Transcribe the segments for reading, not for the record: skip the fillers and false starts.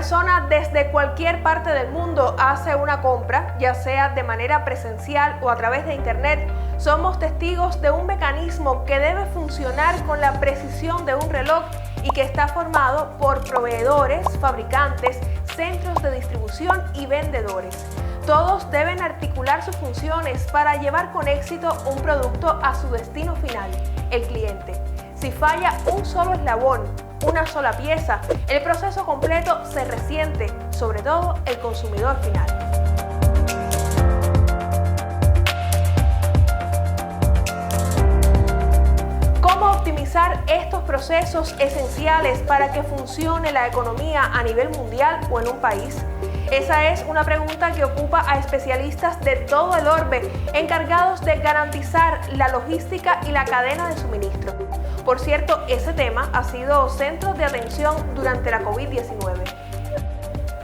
persona desde cualquier parte del mundo hace una compra, ya sea de manera presencial o a través de internet, somos testigos de un mecanismo que debe funcionar con la precisión de un reloj y que está formado por proveedores, fabricantes, centros de distribución y vendedores. Todos deben articular sus funciones para llevar con éxito un producto a su destino final, el cliente. Si falla un solo eslabón, una sola pieza, el proceso completo se resiente, sobre todo el consumidor final. ¿Cómo optimizar estos procesos esenciales para que funcione la economía a nivel mundial o en un país? Esa es una pregunta que ocupa a especialistas de todo el orbe, encargados de garantizar la logística y la cadena de suministro. Por cierto, ese tema ha sido centro de atención durante la COVID-19.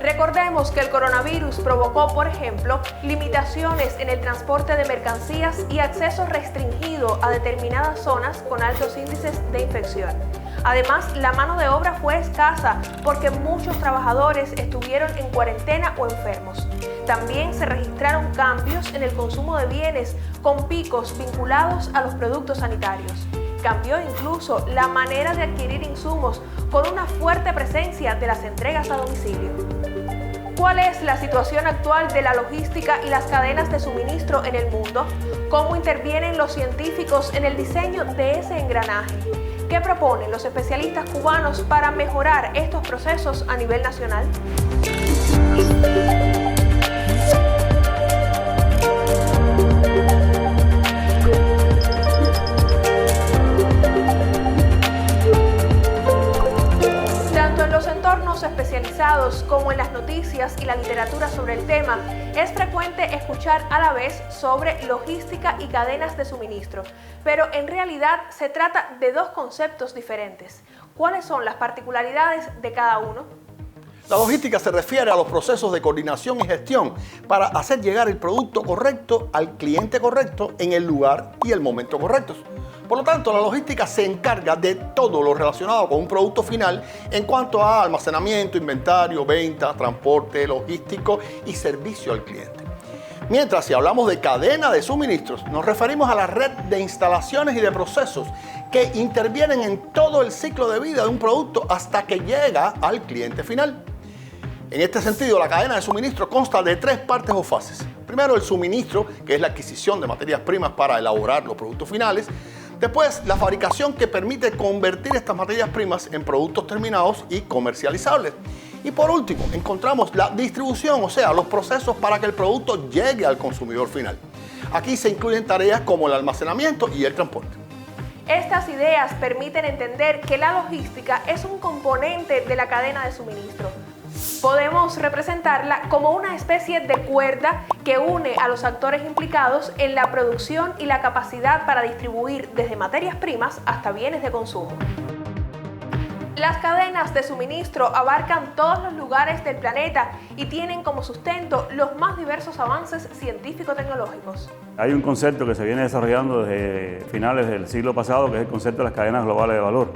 Recordemos que el coronavirus provocó, por ejemplo, limitaciones en el transporte de mercancías y acceso restringido a determinadas zonas con altos índices de infección. Además, la mano de obra fue escasa porque muchos trabajadores estuvieron en cuarentena o enfermos. También se registraron cambios en el consumo de bienes con picos vinculados a los productos sanitarios. Cambió incluso la manera de adquirir insumos con una fuerte presencia de las entregas a domicilio. ¿Cuál es la situación actual de la logística y las cadenas de suministro en el mundo? ¿Cómo intervienen los científicos en el diseño de ese engranaje? ¿Qué proponen los especialistas cubanos para mejorar estos procesos a nivel nacional? Especializados como en las noticias y la literatura sobre el tema, es frecuente escuchar a la vez sobre logística y cadenas de suministro, pero en realidad se trata de dos conceptos diferentes. ¿Cuáles son las particularidades de cada uno? La logística se refiere a los procesos de coordinación y gestión para hacer llegar el producto correcto al cliente correcto en el lugar y el momento correctos. Por lo tanto, la logística se encarga de todo lo relacionado con un producto final en cuanto a almacenamiento, inventario, venta, transporte, logístico y servicio al cliente. Mientras, si hablamos de cadena de suministros, nos referimos a la red de instalaciones y de procesos que intervienen en todo el ciclo de vida de un producto hasta que llega al cliente final. En este sentido, la cadena de suministro consta de tres partes o fases. Primero, el suministro, que es la adquisición de materias primas para elaborar los productos finales. Después, la fabricación, que permite convertir estas materias primas en productos terminados y comercializables. Y por último, encontramos la distribución, o sea, los procesos para que el producto llegue al consumidor final. Aquí se incluyen tareas como el almacenamiento y el transporte. Estas ideas permiten entender que la logística es un componente de la cadena de suministro. Podemos representarla como una especie de cuerda que une a los actores implicados en la producción y la capacidad para distribuir desde materias primas hasta bienes de consumo. Las cadenas de suministro abarcan todos los lugares del planeta y tienen como sustento los más diversos avances científico-tecnológicos. Hay un concepto que se viene desarrollando desde finales del siglo pasado, que es el concepto de las cadenas globales de valor.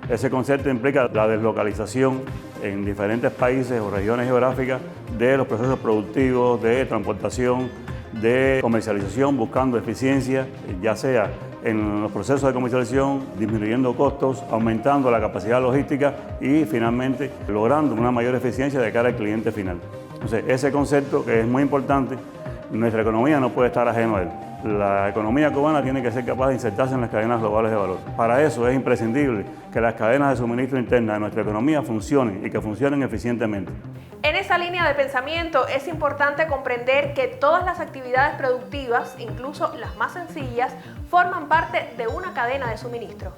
Ese concepto implica la deslocalización en diferentes países o regiones geográficas de los procesos productivos, de transportación, de comercialización, buscando eficiencia, ya sea en los procesos de comercialización, disminuyendo costos, aumentando la capacidad logística y finalmente logrando una mayor eficiencia de cara al cliente final. Entonces, ese concepto, que es muy importante, nuestra economía no puede estar ajeno a él. La economía cubana tiene que ser capaz de insertarse en las cadenas globales de valor. Para eso es imprescindible que las cadenas de suministro internas de nuestra economía funcionen y que funcionen eficientemente. En esa línea de pensamiento es importante comprender que todas las actividades productivas, incluso las más sencillas, forman parte de una cadena de suministro.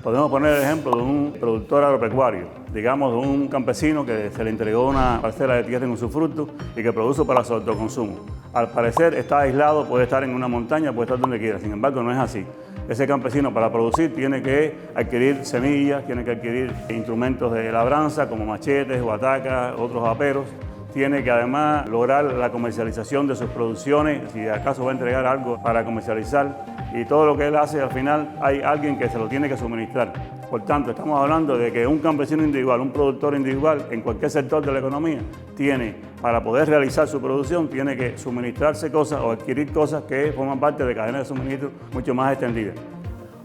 Podemos poner el ejemplo de un productor agropecuario, digamos de un campesino que se le entregó una parcela de tierra en usufructo y que produce para su autoconsumo. Al parecer está aislado, puede estar en una montaña, puede estar donde quiera, sin embargo no es así. Ese campesino, para producir, tiene que adquirir semillas, tiene que adquirir instrumentos de labranza como machetes, guatacas, otros aperos. Tiene que además lograr la comercialización de sus producciones, si acaso va a entregar algo para comercializar. y todo lo que él hace al final hay alguien que se lo tiene que suministrar. Por tanto, estamos hablando de que un campesino individual, un productor individual en cualquier sector de la economía tiene, para poder realizar su producción, tiene que suministrarse cosas o adquirir cosas que forman parte de cadenas de suministro mucho más extendidas.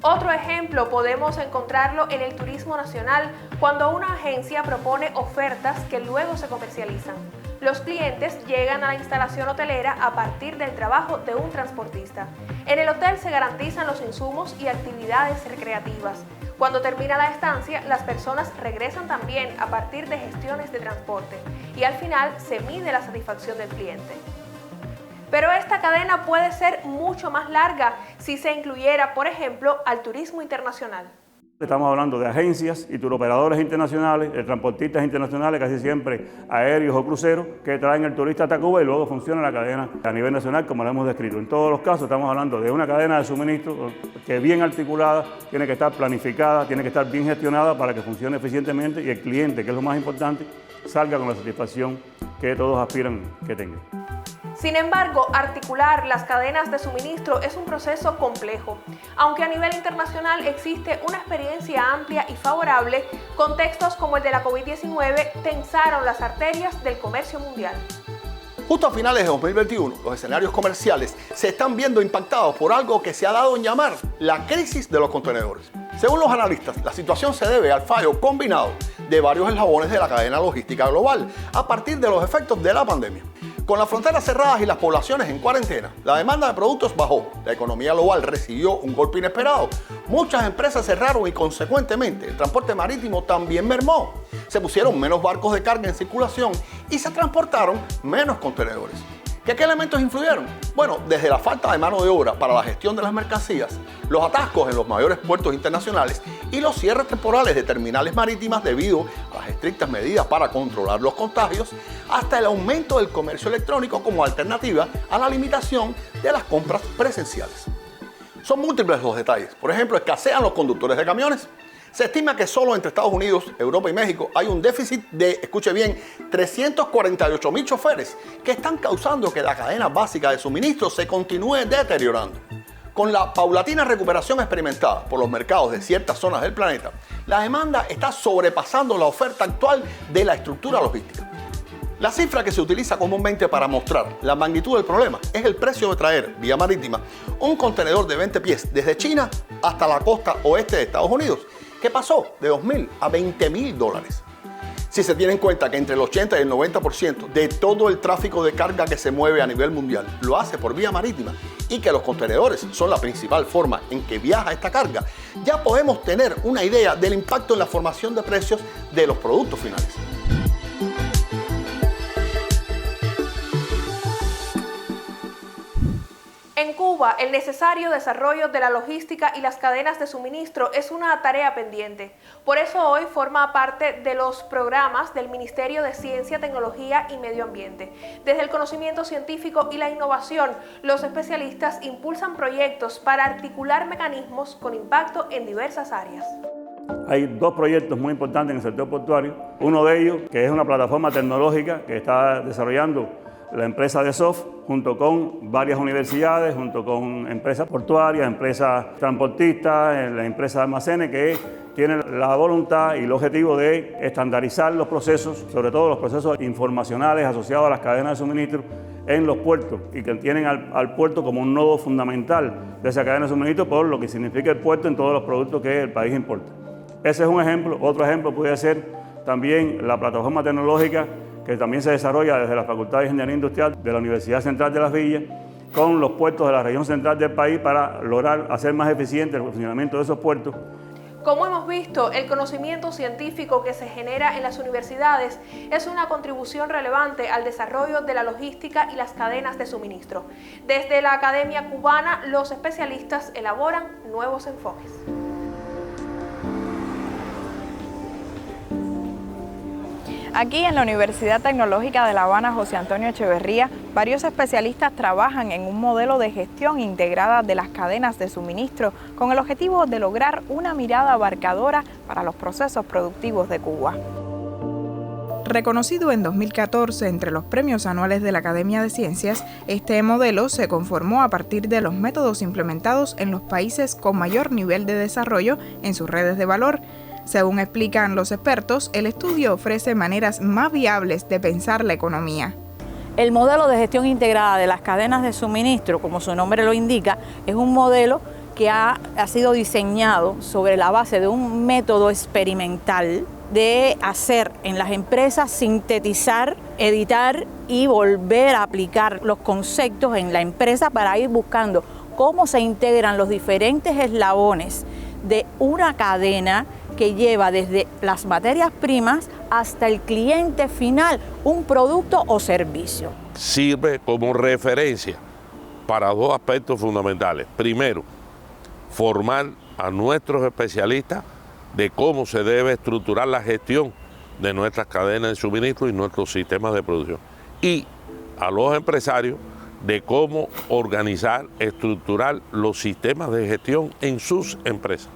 Otro ejemplo podemos encontrarlo en el turismo nacional, cuando una agencia propone ofertas que luego se comercializan. Los clientes llegan a la instalación hotelera a partir del trabajo de un transportista. En el hotel se garantizan los insumos y actividades recreativas. Cuando termina la estancia, las personas regresan también a partir de gestiones de transporte y al final se mide la satisfacción del cliente. Pero esta cadena puede ser mucho más larga si se incluyera, por ejemplo, al turismo internacional. Estamos hablando de agencias y turoperadores internacionales, de transportistas internacionales, casi siempre aéreos o cruceros, que traen el turista hasta Cuba y luego funciona la cadena a nivel nacional, como lo hemos descrito. En todos los casos estamos hablando de una cadena de suministro que bien articulada, tiene que estar planificada, tiene que estar bien gestionada para que funcione eficientemente y el cliente, que es lo más importante, salga con la satisfacción que todos aspiran que tenga. Sin embargo, articular las cadenas de suministro es un proceso complejo. Aunque a nivel internacional existe una experiencia amplia y favorable, contextos como el de la COVID-19 tensaron las arterias del comercio mundial. Justo a finales de 2021, los escenarios comerciales se están viendo impactados por algo que se ha dado en llamar la crisis de los contenedores. Según los analistas, la situación se debe al fallo combinado de varios eslabones de la cadena logística global a partir de los efectos de la pandemia. Con las fronteras cerradas y las poblaciones en cuarentena, la demanda de productos bajó, la economía global recibió un golpe inesperado, muchas empresas cerraron y consecuentemente el transporte marítimo también mermó. Se pusieron menos barcos de carga en circulación y se transportaron menos contenedores. ¿Qué elementos influyeron? Bueno, desde la falta de mano de obra para la gestión de las mercancías, los atascos en los mayores puertos internacionales y los cierres temporales de terminales marítimas debido a las estrictas medidas para controlar los contagios, hasta el aumento del comercio electrónico como alternativa a la limitación de las compras presenciales. Son múltiples los detalles. Por ejemplo, escasean los conductores de camiones. Se estima que solo entre Estados Unidos, Europa y México hay un déficit de, escuche bien, 348,000 choferes que están causando que la cadena básica de suministro se continúe deteriorando. Con la paulatina recuperación experimentada por los mercados de ciertas zonas del planeta, la demanda está sobrepasando la oferta actual de la estructura logística. La cifra que se utiliza comúnmente para mostrar la magnitud del problema es el precio de traer vía marítima un contenedor de 20 pies desde China hasta la costa oeste de Estados Unidos, que pasó de $2,000 a $20,000. Si se tiene en cuenta que entre el 80 y el 90% de todo el tráfico de carga que se mueve a nivel mundial lo hace por vía marítima y que los contenedores son la principal forma en que viaja esta carga, ya podemos tener una idea del impacto en la formación de precios de los productos finales. En Cuba, el necesario desarrollo de la logística y las cadenas de suministro es una tarea pendiente. Por eso hoy forma parte de los programas del Ministerio de Ciencia, Tecnología y Medio Ambiente. Desde el conocimiento científico y la innovación, los especialistas impulsan proyectos para articular mecanismos con impacto en diversas áreas. Hay dos proyectos muy importantes en el sector portuario. Uno de ellos, que es una plataforma tecnológica que está desarrollando la empresa de SOF, junto con varias universidades, junto con empresas portuarias, empresas transportistas, la empresa de almacenes, que tienen la voluntad y el objetivo de estandarizar los procesos, sobre todo los procesos informacionales asociados a las cadenas de suministro en los puertos, y que tienen al puerto como un nodo fundamental de esa cadena de suministro por lo que significa el puerto en todos los productos que el país importa. Ese es un ejemplo. Otro ejemplo puede ser también la plataforma tecnológica que también se desarrolla desde la Facultad de Ingeniería Industrial de la Universidad Central de Las Villas con los puertos de la región central del país para lograr hacer más eficiente el funcionamiento de esos puertos. Como hemos visto, el conocimiento científico que se genera en las universidades es una contribución relevante al desarrollo de la logística y las cadenas de suministro. Desde la Academia Cubana, los especialistas elaboran nuevos enfoques. Aquí en la Universidad Tecnológica de La Habana José Antonio Echeverría, varios especialistas trabajan en un modelo de gestión integrada de las cadenas de suministro con el objetivo de lograr una mirada abarcadora para los procesos productivos de Cuba. Reconocido en 2014 entre los premios anuales de la Academia de Ciencias, este modelo se conformó a partir de los métodos implementados en los países con mayor nivel de desarrollo en sus redes de valor. Según explican los expertos, el estudio ofrece maneras más viables de pensar la economía. El modelo de gestión integrada de las cadenas de suministro, como su nombre lo indica, es un modelo que ha sido diseñado sobre la base de un método experimental de hacer en las empresas, sintetizar, editar y volver a aplicar los conceptos en la empresa para ir buscando cómo se integran los diferentes eslabones de una cadena que lleva desde las materias primas hasta el cliente final un producto o servicio. Sirve como referencia para dos aspectos fundamentales. Primero, formar a nuestros especialistas de cómo se debe estructurar la gestión de nuestras cadenas de suministro y nuestros sistemas de producción. Y a los empresarios de cómo organizar, estructurar los sistemas de gestión en sus empresas.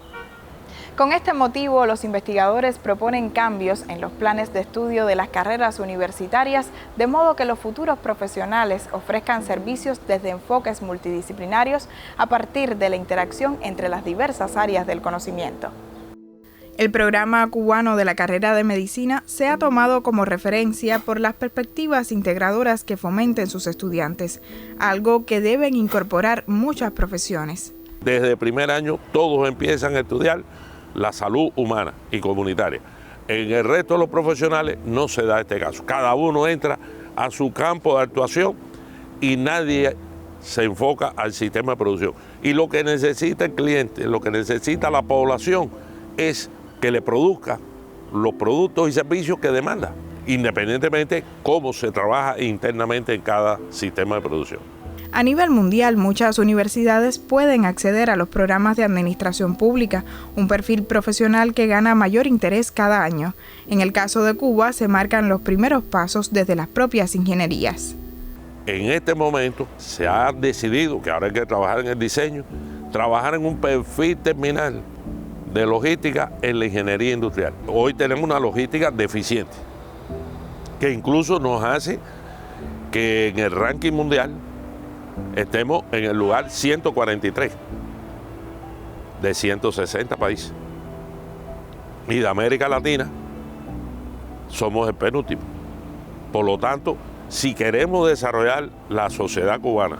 Con este motivo, los investigadores proponen cambios en los planes de estudio de las carreras universitarias, de modo que los futuros profesionales ofrezcan servicios desde enfoques multidisciplinarios a partir de la interacción entre las diversas áreas del conocimiento. El programa cubano de la carrera de medicina se ha tomado como referencia por las perspectivas integradoras que fomenten sus estudiantes, algo que deben incorporar muchas profesiones. Desde el primer año todos empiezan a estudiar la salud humana y comunitaria. En el resto de los profesionales no se da este caso. Cada uno entra a su campo de actuación y nadie se enfoca al sistema de producción. Y lo que necesita el cliente, lo que necesita la población es que le produzca los productos y servicios que demanda, independientemente cómo se trabaja internamente en cada sistema de producción. A nivel mundial, muchas universidades pueden acceder a los programas de administración pública, un perfil profesional que gana mayor interés cada año. En el caso de Cuba, se marcan los primeros pasos desde las propias ingenierías. En este momento se ha decidido que ahora hay que trabajar en el diseño, trabajar en un perfil terminal de logística en la ingeniería industrial. Hoy tenemos una logística deficiente, que incluso nos hace que en el ranking mundial estemos en el lugar 143 de 160 países. Y de América Latina somos el penúltimo. Por lo tanto, si queremos desarrollar la sociedad cubana,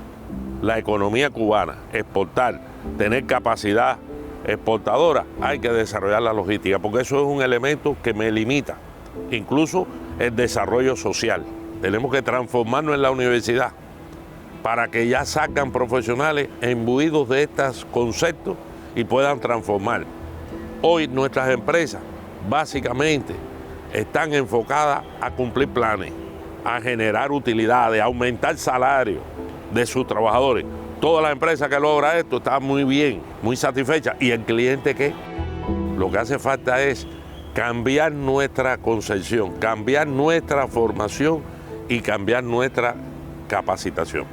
la economía cubana, exportar, tener capacidad exportadora, hay que desarrollar la logística, porque eso es un elemento que me limita, incluso el desarrollo social. Tenemos que transformarnos en la universidad para que ya sacan profesionales imbuidos de estos conceptos y puedan transformar. Hoy nuestras empresas básicamente están enfocadas a cumplir planes, a generar utilidades, a aumentar salarios de sus trabajadores. Todas las empresas que logran esto están muy bien, muy satisfechas. ¿Y el cliente qué? Lo que hace falta es cambiar nuestra concepción, cambiar nuestra formación y cambiar nuestra capacitación.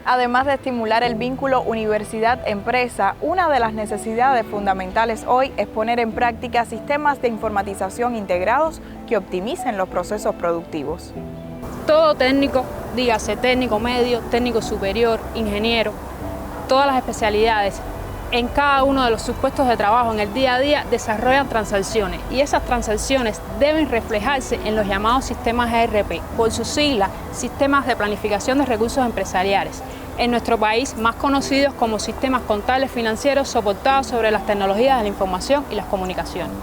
Además de estimular el vínculo universidad-empresa, una de las necesidades fundamentales hoy es poner en práctica sistemas de informatización integrados que optimicen los procesos productivos. Todo técnico, dígase técnico medio, técnico superior, ingeniero, todas las especialidades, en cada uno de los supuestos de trabajo en el día a día desarrollan transacciones y esas transacciones deben reflejarse en los llamados sistemas ERP, por sus siglas, Sistemas de Planificación de Recursos Empresariales, en nuestro país más conocidos como sistemas contables financieros soportados sobre las tecnologías de la información y las comunicaciones.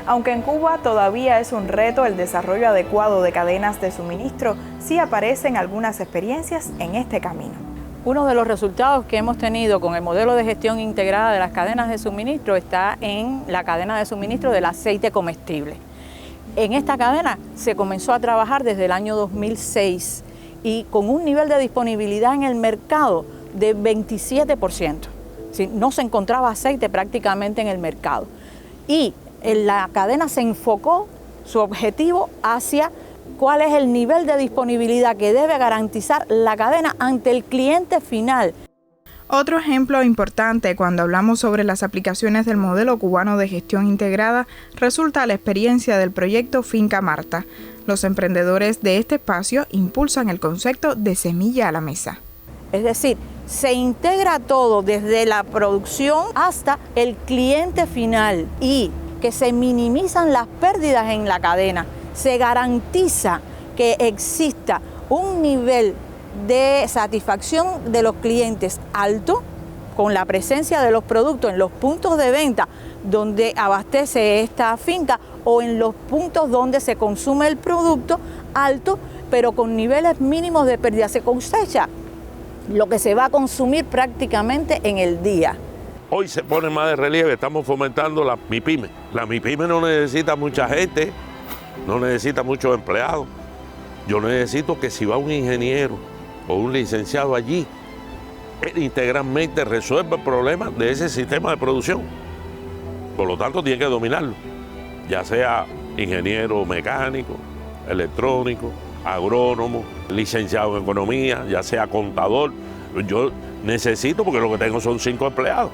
Aunque en Cuba todavía es un reto el desarrollo adecuado de cadenas de suministro, sí aparecen algunas experiencias en este camino. Uno de los resultados que hemos tenido con el modelo de gestión integrada de las cadenas de suministro está en la cadena de suministro del aceite comestible. En esta cadena se comenzó a trabajar desde el año 2006 y con un nivel de disponibilidad en el mercado de 27%. ¿Sí? No se encontraba aceite prácticamente en el mercado. Y la cadena se enfocó su objetivo hacia cuál es el nivel de disponibilidad que debe garantizar la cadena ante el cliente final. Otro ejemplo importante cuando hablamos sobre las aplicaciones del modelo cubano de gestión integrada resulta la experiencia del proyecto Finca Marta. Los emprendedores de este espacio impulsan el concepto de semilla a la mesa. Es decir, se integra todo desde la producción hasta el cliente final y que se minimizan las pérdidas en la cadena. Se garantiza que exista un nivel de satisfacción de los clientes alto con la presencia de los productos en los puntos de venta donde abastece esta finca o en los puntos donde se consume el producto alto, pero con niveles mínimos de pérdida. Se cosecha lo que se va a consumir prácticamente en el día. Hoy se pone más de relieve, estamos fomentando la MIPYME. La MIPYME no necesita mucha gente, no necesita muchos empleados. Yo necesito que si va un ingeniero o un licenciado allí, él integralmente resuelva el problema de ese sistema de producción. Por lo tanto, tiene que dominarlo, ya sea ingeniero mecánico, electrónico, agrónomo, licenciado en economía, ya sea contador. Yo necesito, porque lo que tengo son 5 empleados.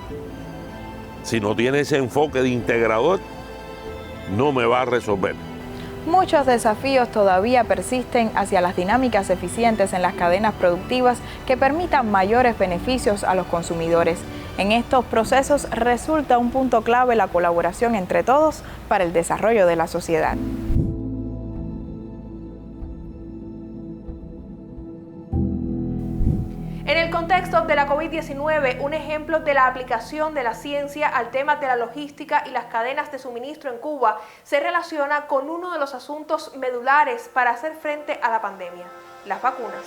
Si no tiene ese enfoque de integrador, no me va a resolver. Muchos desafíos todavía persisten hacia las dinámicas eficientes en las cadenas productivas que permitan mayores beneficios a los consumidores. En estos procesos resulta un punto clave la colaboración entre todos para el desarrollo de la sociedad. En el contexto de la COVID-19, un ejemplo de la aplicación de la ciencia al tema de la logística y las cadenas de suministro en Cuba se relaciona con uno de los asuntos medulares para hacer frente a la pandemia: las vacunas.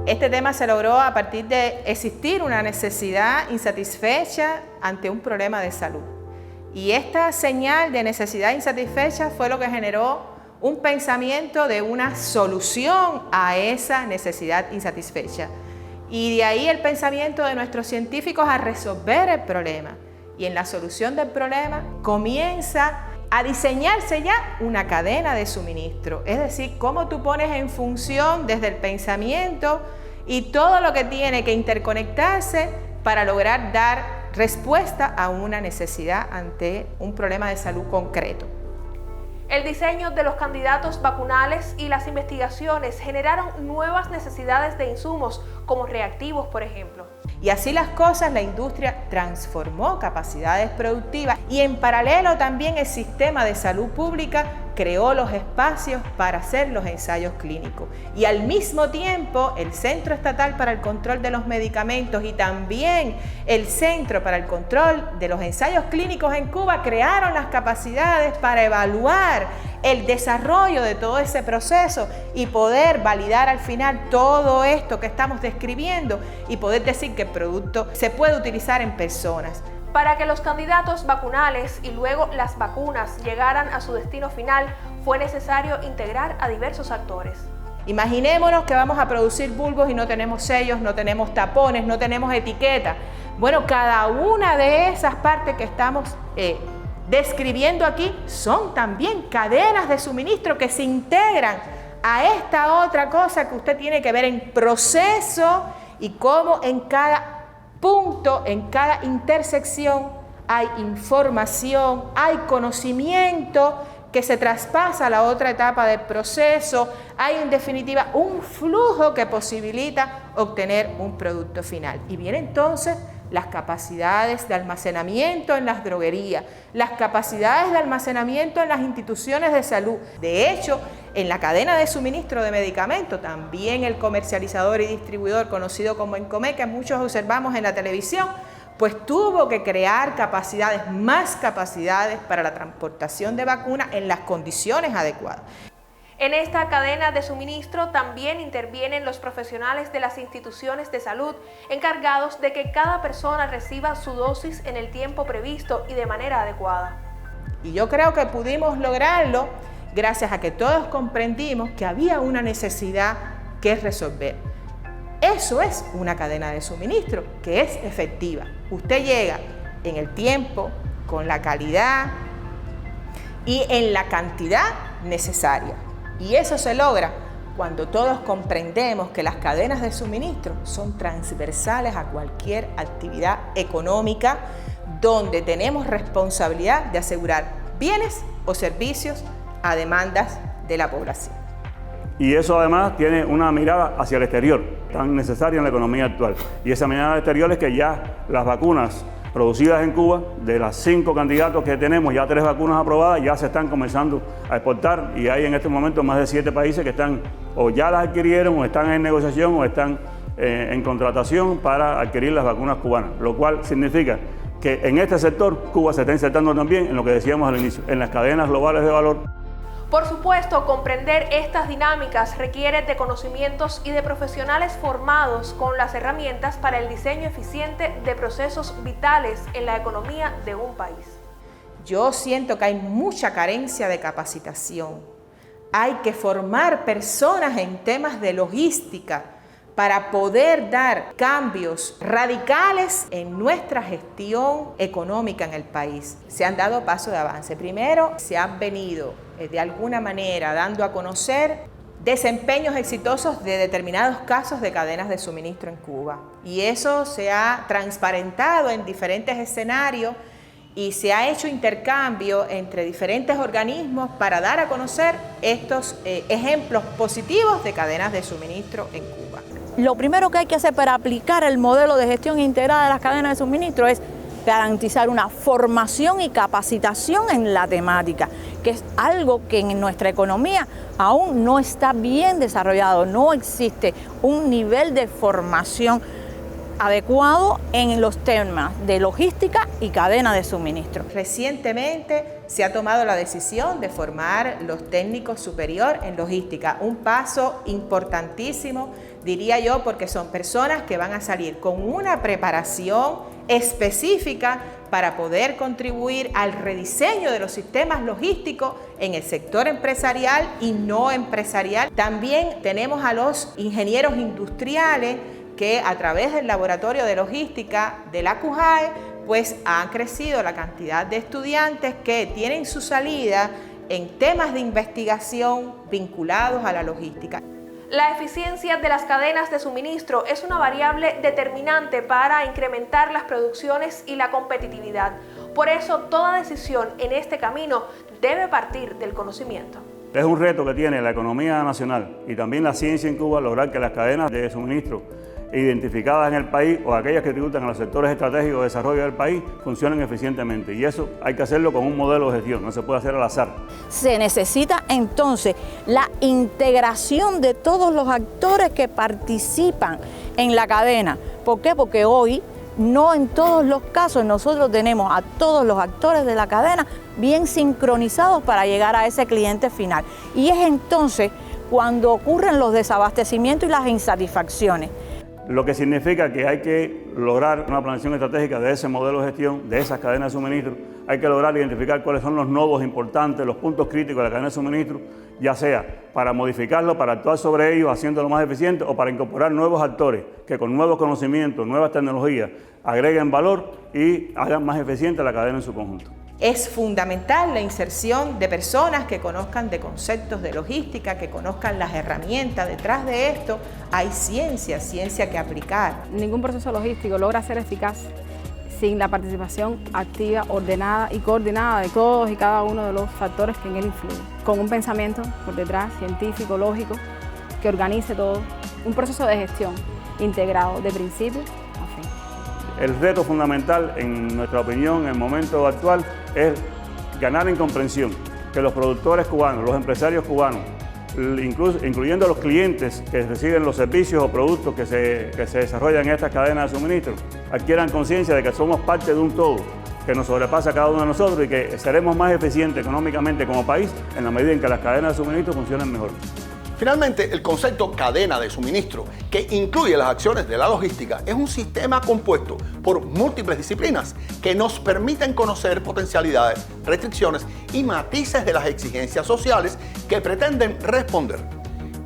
Este tema se logró a partir de existir una necesidad insatisfecha ante un problema de salud. Y esta señal de necesidad insatisfecha fue lo que generó un pensamiento de una solución a esa necesidad insatisfecha. Y de ahí el pensamiento de nuestros científicos a resolver el problema. Y en la solución del problema comienza a diseñarse ya una cadena de suministro. Es decir, cómo tú pones en función desde el pensamiento y todo lo que tiene que interconectarse para lograr dar respuesta a una necesidad ante un problema de salud concreto. El diseño de los candidatos vacunales y las investigaciones generaron nuevas necesidades de insumos, como reactivos, por ejemplo. Y así las cosas, la industria transformó capacidades productivas y en paralelo también el sistema de salud pública creó los espacios para hacer los ensayos clínicos. Y al mismo tiempo, el Centro Estatal para el Control de los Medicamentos y también el Centro para el Control de los Ensayos Clínicos en Cuba crearon las capacidades para evaluar el desarrollo de todo ese proceso y poder validar al final todo esto que estamos describiendo y poder decir que el producto se puede utilizar en personas. Para que los candidatos vacunales y luego las vacunas llegaran a su destino final, fue necesario integrar a diversos actores. Imaginémonos que vamos a producir bulbos y no tenemos sellos, no tenemos tapones, no tenemos etiqueta. Bueno, cada una de esas partes que estamos describiendo aquí son también cadenas de suministro que se integran a esta otra cosa que usted tiene que ver en proceso y cómo en cada punto, en cada intersección hay información, hay conocimiento que se traspasa a la otra etapa del proceso, hay en definitiva un flujo que posibilita obtener un producto final. Y viene entonces las capacidades de almacenamiento en las droguerías, las capacidades de almacenamiento en las instituciones de salud. De hecho, en la cadena de suministro de medicamentos, también el comercializador y distribuidor conocido como Encomé, que muchos observamos en la televisión, pues tuvo que crear capacidades, más capacidades para la transportación de vacunas en las condiciones adecuadas. En esta cadena de suministro también intervienen los profesionales de las instituciones de salud, encargados de que cada persona reciba su dosis en el tiempo previsto y de manera adecuada. Y yo creo que pudimos lograrlo gracias a que todos comprendimos que había una necesidad que resolver. Eso es una cadena de suministro que es efectiva. Usted llega en el tiempo, con la calidad y en la cantidad necesaria. Y eso se logra cuando todos comprendemos que las cadenas de suministro son transversales a cualquier actividad económica donde tenemos responsabilidad de asegurar bienes o servicios a demandas de la población. Y eso además tiene una mirada hacia el exterior, tan necesaria en la economía actual. Y esa mirada exterior es que ya las vacunas producidas en Cuba, de las 5 candidatos que tenemos, ya 3 vacunas aprobadas, ya se están comenzando a exportar y hay en este momento más de 7 países que están o ya las adquirieron o están en negociación o están en contratación para adquirir las vacunas cubanas, lo cual significa que en este sector Cuba se está insertando también en lo que decíamos al inicio, en las cadenas globales de valor. Por supuesto, comprender estas dinámicas requiere de conocimientos y de profesionales formados con las herramientas para el diseño eficiente de procesos vitales en la economía de un país. Yo siento que hay mucha carencia de capacitación. Hay que formar personas en temas de logística para poder dar cambios radicales en nuestra gestión económica en el país. Se han dado pasos de avance. Primero, se han venido de alguna manera dando a conocer desempeños exitosos de determinados casos de cadenas de suministro en Cuba. Y eso se ha transparentado en diferentes escenarios y se ha hecho intercambio entre diferentes organismos para dar a conocer estos ejemplos positivos de cadenas de suministro en Cuba. Lo primero que hay que hacer para aplicar el modelo de gestión integrada de las cadenas de suministro es garantizar una formación y capacitación en la temática, que es algo que en nuestra economía aún no está bien desarrollado, no existe un nivel de formación adecuado en los temas de logística y cadena de suministro. Recientemente se ha tomado la decisión de formar los técnicos superior en logística, un paso importantísimo, diría yo, porque son personas que van a salir con una preparación específica para poder contribuir al rediseño de los sistemas logísticos en el sector empresarial y no empresarial. También tenemos a los ingenieros industriales que a través del laboratorio de logística de la CUJAE pues han crecido la cantidad de estudiantes que tienen su salida en temas de investigación vinculados a la logística. La eficiencia de las cadenas de suministro es una variable determinante para incrementar las producciones y la competitividad. Por eso, toda decisión en este camino debe partir del conocimiento. Es un reto que tiene la economía nacional y también la ciencia en Cuba lograr que las cadenas de suministro identificadas en el país o aquellas que tributan a los sectores estratégicos de desarrollo del país funcionen eficientemente. Y eso hay que hacerlo con un modelo de gestión, no se puede hacer al azar. Se necesita entonces la integración de todos los actores que participan en la cadena. ¿Por qué? Porque hoy no en todos los casos nosotros tenemos a todos los actores de la cadena bien sincronizados para llegar a ese cliente final. Y es entonces cuando ocurren los desabastecimientos y las insatisfacciones. Lo que significa que hay que lograr una planificación estratégica de ese modelo de gestión, de esas cadenas de suministro. Hay que lograr identificar cuáles son los nodos importantes, los puntos críticos de la cadena de suministro, ya sea para modificarlo, para actuar sobre ellos, haciéndolo más eficiente o para incorporar nuevos actores que con nuevos conocimientos, nuevas tecnologías, agreguen valor y hagan más eficiente la cadena en su conjunto. Es fundamental la inserción de personas que conozcan de conceptos de logística, que conozcan las herramientas. Detrás de esto hay ciencia que aplicar. Ningún proceso logístico logra ser eficaz sin la participación activa, ordenada y coordinada de todos y cada uno de los factores que en él influyen. Con un pensamiento por detrás, científico, lógico, que organice todo. Un proceso de gestión integrado de principio a fin. El reto fundamental, en nuestra opinión, en el momento actual, es ganar en comprensión, que los productores cubanos, los empresarios cubanos, incluyendo los clientes que reciben los servicios o productos que se desarrollan en estas cadenas de suministro, adquieran conciencia de que somos parte de un todo que nos sobrepasa a cada uno de nosotros y que seremos más eficientes económicamente como país en la medida en que las cadenas de suministro funcionen mejor. Finalmente, el concepto cadena de suministro, que incluye las acciones de la logística, es un sistema compuesto por múltiples disciplinas que nos permiten conocer potencialidades, restricciones y matices de las exigencias sociales que pretenden responder.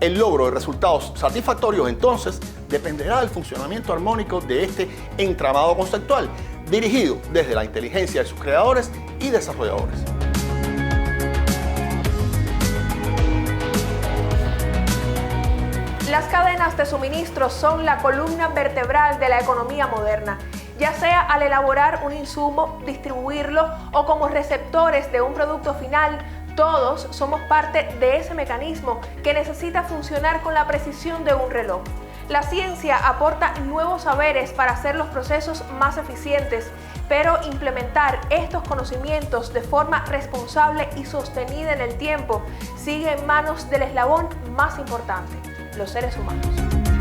El logro de resultados satisfactorios, entonces, dependerá del funcionamiento armónico de este entramado conceptual, dirigido desde la inteligencia de sus creadores y desarrolladores. Las cadenas de suministro son la columna vertebral de la economía moderna, ya sea al elaborar un insumo, distribuirlo o como receptores de un producto final. Todos somos parte de ese mecanismo que necesita funcionar con la precisión de un reloj. La ciencia aporta nuevos saberes para hacer los procesos más eficientes, pero implementar estos conocimientos de forma responsable y sostenida en el tiempo sigue en manos del eslabón más importante, los seres humanos.